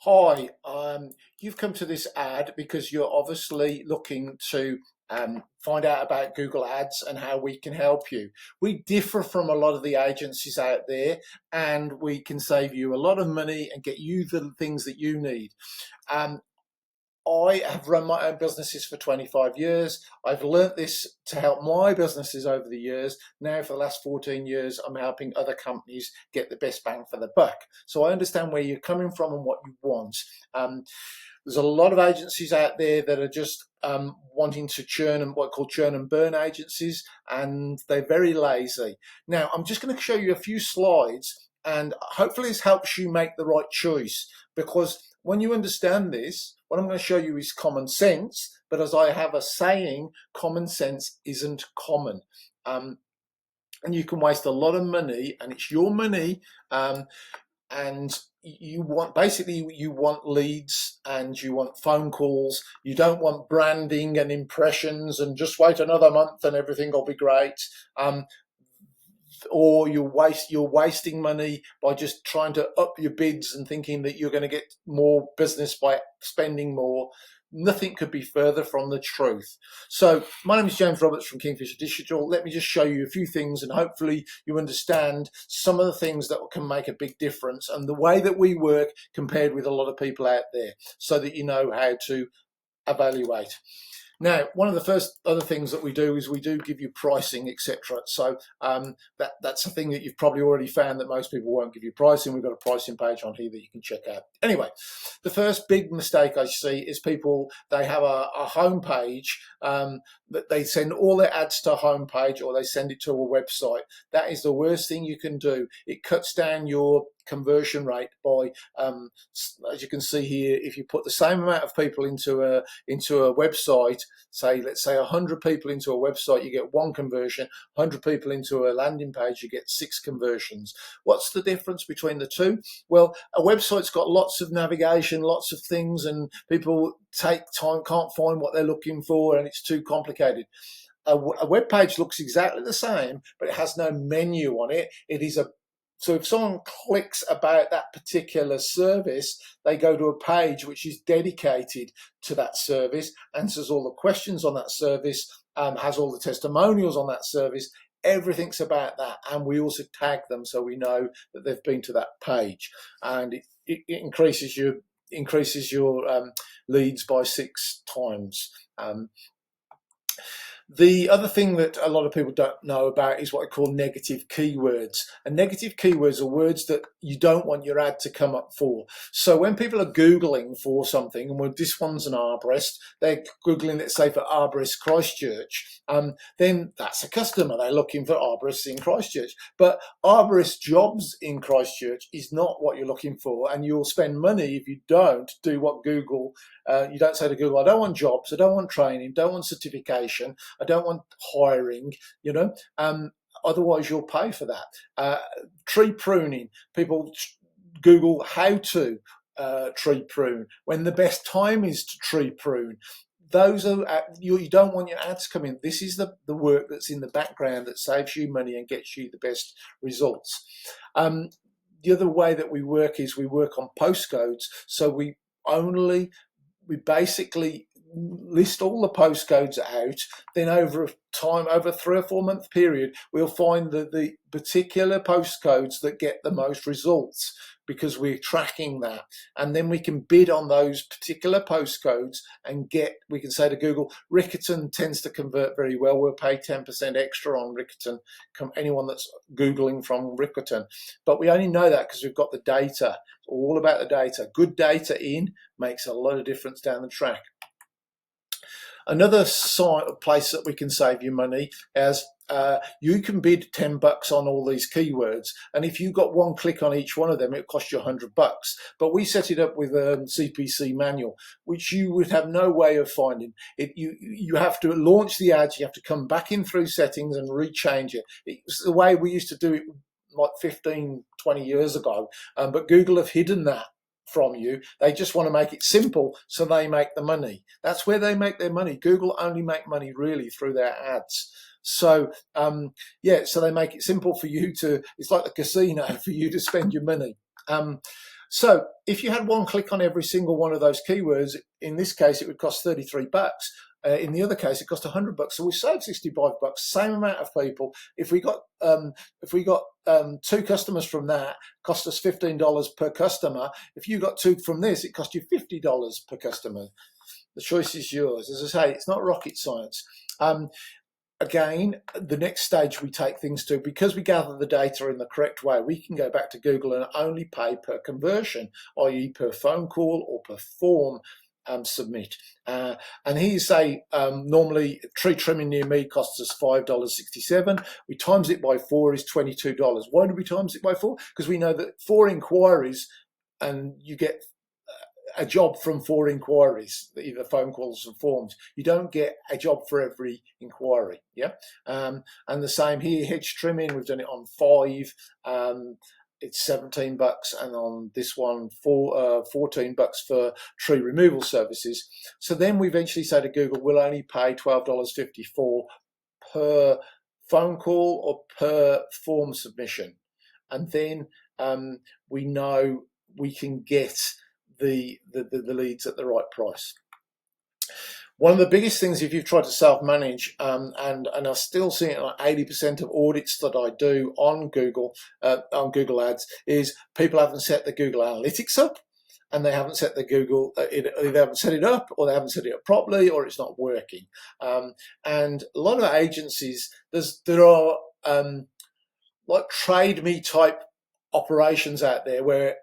Hi, you've come to this ad because you're obviously looking to find out about Google Ads and how we can help you. We differ from a lot of the agencies out there, and we can save you a lot of money and get you the things that you need. Um, I have run my own businesses for 25 years. I've learnt this to help my businesses over the years. Now, for the last 14 years, I'm helping other companies get the best bang for the buck. So I understand where you're coming from and what you want. There's a lot of agencies out there that are just wanting to churn and what are called churn and burn agencies, and they're very lazy. Now, I'm just going to show you a few slides, and hopefully this helps you make the right choice, because when you understand this, what I'm going to show you is common sense, but as I have a saying, common sense isn't common. And you can waste a lot of money, and it's your money, and you want leads and you want phone calls. You don't want branding and impressions and just wait another month and everything will be great. Or you're wasting money by just trying to up your bids and thinking that you're going to get more business by spending more. Nothing could be further from the truth. So my name is James Roberts from Kingfisher Digital. Let me just show you a few things, and hopefully you understand some of the things that can make a big difference and the way that we work compared with a lot of people out there, so that you know how to evaluate. Now, one of the first other things that we do is we do give you pricing, etc. So that's a thing that you've probably already found, that most people won't give you pricing. We've got a pricing page on here that you can check out. Anyway, the first big mistake I see is people, they have a home page that they send all their ads to a home page, or they send it to a website. That is the worst thing you can do. It cuts down your conversion rate by, as you can see here, if you put the same amount of people into a website, let's say 100 people into a website, you get one conversion. 100 people into a landing page, you get 6 conversions. What's the difference between the two? Well, a website's got lots of navigation, lots of things, and people take time, can't find what they're looking for, and it's too complicated. A web page looks exactly the same, but it has no menu on it. So if someone clicks about that particular service, they go to a page which is dedicated to that service, answers all the questions on that service, has all the testimonials on that service. Everything's about that, and we also tag them so we know that they've been to that page, and it increases your leads by 6 times. The other thing that a lot of people don't know about is what I call negative keywords. And negative keywords are words that you don't want your ad to come up for. So when people are Googling for something, and when this one's an arborist, they're Googling, let's say, for arborist Christchurch, then that's a customer. They're looking for arborists in Christchurch. But arborist jobs in Christchurch is not what you're looking for, and you'll spend money if you don't do what Google, you don't say to Google, I don't want jobs, I don't want training, don't want certification, I don't want hiring, otherwise you'll pay for that. Tree pruning, people Google how to tree prune, when the best time is to tree prune. Those are, you don't want your ads coming. This is the work that's in the background that saves you money and gets you the best results. The other way that we work is we work on postcodes. So we basically list all the postcodes out, then over a 3 or 4 month period, we'll find the particular postcodes that get the most results, because we're tracking that, and then we can bid on those particular postcodes and we can say to Google, Riccarton tends to convert very well, we'll pay 10% extra on Riccarton, anyone that's Googling from Riccarton. But we only know that because we've got the data. It's all about the data. Good data in makes a lot of difference down the track. Another place that we can save you money is you can bid $10 on all these keywords, and if you got one click on each one of them, it costs you $100. But we set it up with a CPC manual, which you would have no way of finding it. You have to launch the ads, you have to come back in through settings and rechange it. It's the way we used to do it like 15, 20 years ago, but Google have hidden that from you. They just want to make it simple so they make the money. That's where they make their money. Google only make money really through their ads. So so they make it simple for you to, it's like the casino, for you to spend your money. So if you had one click on every single one of those keywords, in this case, it would cost $33. In the other case, it cost $100. So we saved $65. Same amount of people. If we got 2 customers from that, cost us $15 per customer. If you got 2 from this, it cost you $50 per customer. The choice is yours. As I say, it's not rocket science. Again, the next stage we take things to, because we gather the data in the correct way, we can go back to Google and only pay per conversion, i.e. per phone call or per form submit. And here you say, normally tree trimming near me costs us $5.67. We times it by 4 is $22. Why do we times it by 4? Because we know that 4 inquiries and you get a job from 4 inquiries, either phone calls or forms. You don't get a job for every inquiry. Yeah. And the same here, hedge trimming, we've done it on 5. It's $17, and on this one, $14 for tree removal services. So then we eventually say to Google, we'll only pay $12.54 per phone call or per form submission. And then we know we can get the leads at the right price. One of the biggest things, if you've tried to self-manage, and I still see it like 80% of audits that I do on Google Ads, is people haven't set the Google Analytics up, and they haven't set the Google, they haven't set it up, or they haven't set it up properly, or it's not working. And a lot of agencies, there are like Trade Me type operations out there where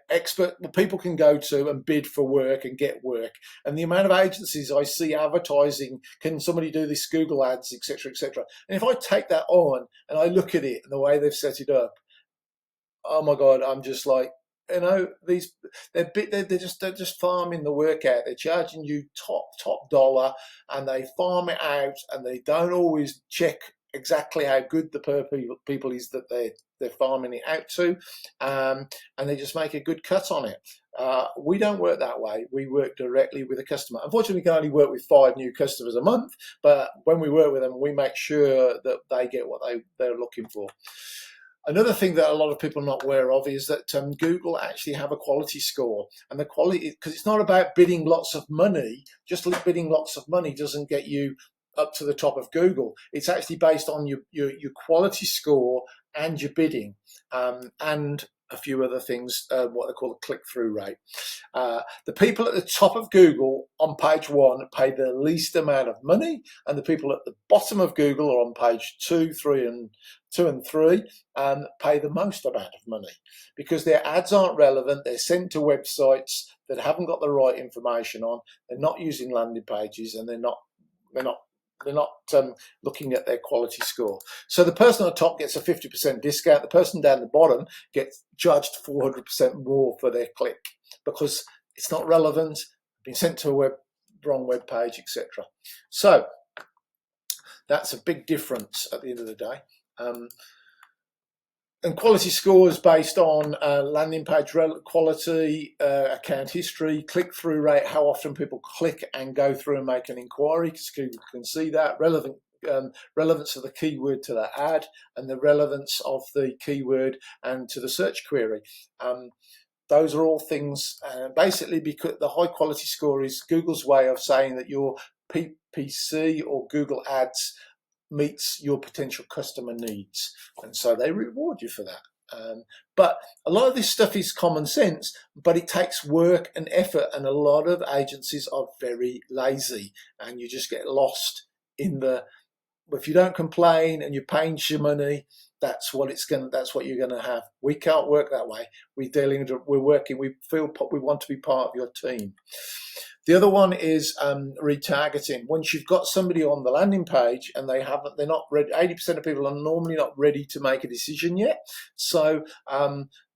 expert people can go to and bid for work and get work, and the amount of agencies I see advertising, can somebody do this Google Ads, etc., etc. And if I take that on and I look at it and the way they've set it up, oh my God, I'm just like, they're just farming the work out. They're charging you top dollar, and they farm it out, and they don't always check exactly how good the people is that they're farming it out to, and they just make a good cut on it. We don't work that way. We work directly with the customer. Unfortunately, we can only work with 5 new customers a month, but when we work with them, we make sure that they get what they're looking for. Another thing that a lot of people are not aware of is that Google actually have a quality score, and the quality, because it's not about bidding lots of money. Just bidding lots of money doesn't get you up to the top of Google. It's actually based on your quality score and your bidding, and a few other things, what they call a click-through rate. The people at the top of Google on page 1 pay the least amount of money, and the people at the bottom of Google, or on page 2, 3, and 3, pay the most amount of money, because their ads aren't relevant. They're sent to websites that haven't got the right information on. They're not using landing pages, and they're not looking at their quality score. So the person on the top gets a 50% discount. The person down the bottom gets charged 400% more for their click, because it's not relevant, been sent to a wrong web page, etc. So that's a big difference at the end of the day. And quality scores based on landing page quality, account history, click-through rate, how often people click and go through and make an inquiry, because you can see that, relevance of the keyword to the ad, and the relevance of the keyword and to the search query. Those are all things, basically, because the high quality score is Google's way of saying that your PPC or Google Ads meets your potential customer needs, and so they reward you for that. But a lot of this stuff is common sense, but it takes work and effort, and a lot of agencies are very lazy, and you just get lost in the, if you don't complain and you're paying your money, that's what you're going to have. We can't work that way. We feel we want to be part of your team. The other one is retargeting. Once you've got somebody on the landing page and they're not ready, 80% of people are normally not ready to make a decision yet. So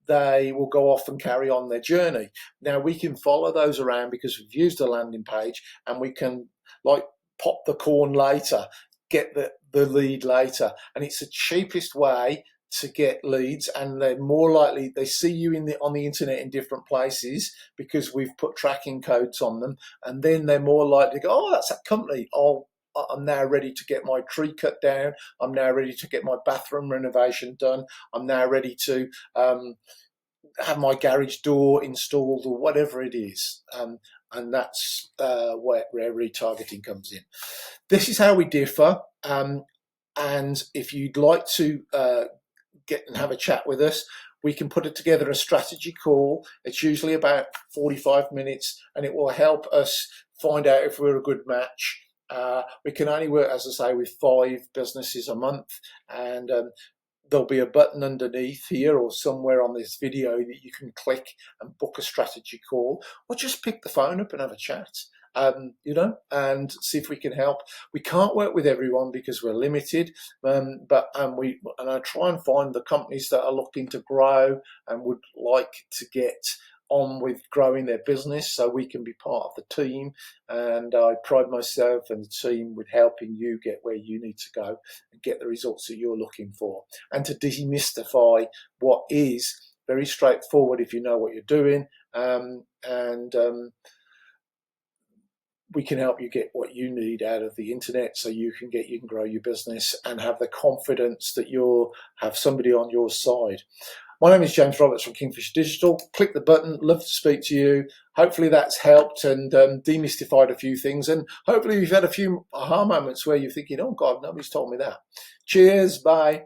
they will go off and carry on their journey. Now we can follow those around because we've used a landing page, and we can like pop the corn later, get the lead later. And it's the cheapest way to get leads, and they're more likely, they see you on the internet in different places because we've put tracking codes on them, and then they're more likely to go, oh, that's that company. Oh, I'm now ready to get my tree cut down. I'm now ready to get my bathroom renovation done. I'm now ready to have my garage door installed or whatever it is. And that's where retargeting comes in. This is how we differ. And if you'd like to get and have a chat with us, we can put it together a strategy call. It's usually about 45 minutes, and it will help us find out if we're a good match. We can only work, as I say, with 5 businesses a month, and there'll be a button underneath here or somewhere on this video that you can click and book a strategy call, or just pick the phone up and have a chat. And see if we can help. We can't work with everyone because we're limited, but I try and find the companies that are looking to grow and would like to get on with growing their business so we can be part of the team. And I pride myself and the team with helping you get where you need to go and get the results that you're looking for, and to demystify what is very straightforward if you know what you're doing. We can help you get what you need out of the internet so you can grow your business and have the confidence that you'll have somebody on your side. My name is James Roberts from Kingfisher Digital. Click the button. Love to speak to you. Hopefully that's helped and demystified a few things. And hopefully you've had a few aha moments where you're thinking, oh God, nobody's told me that. Cheers. Bye.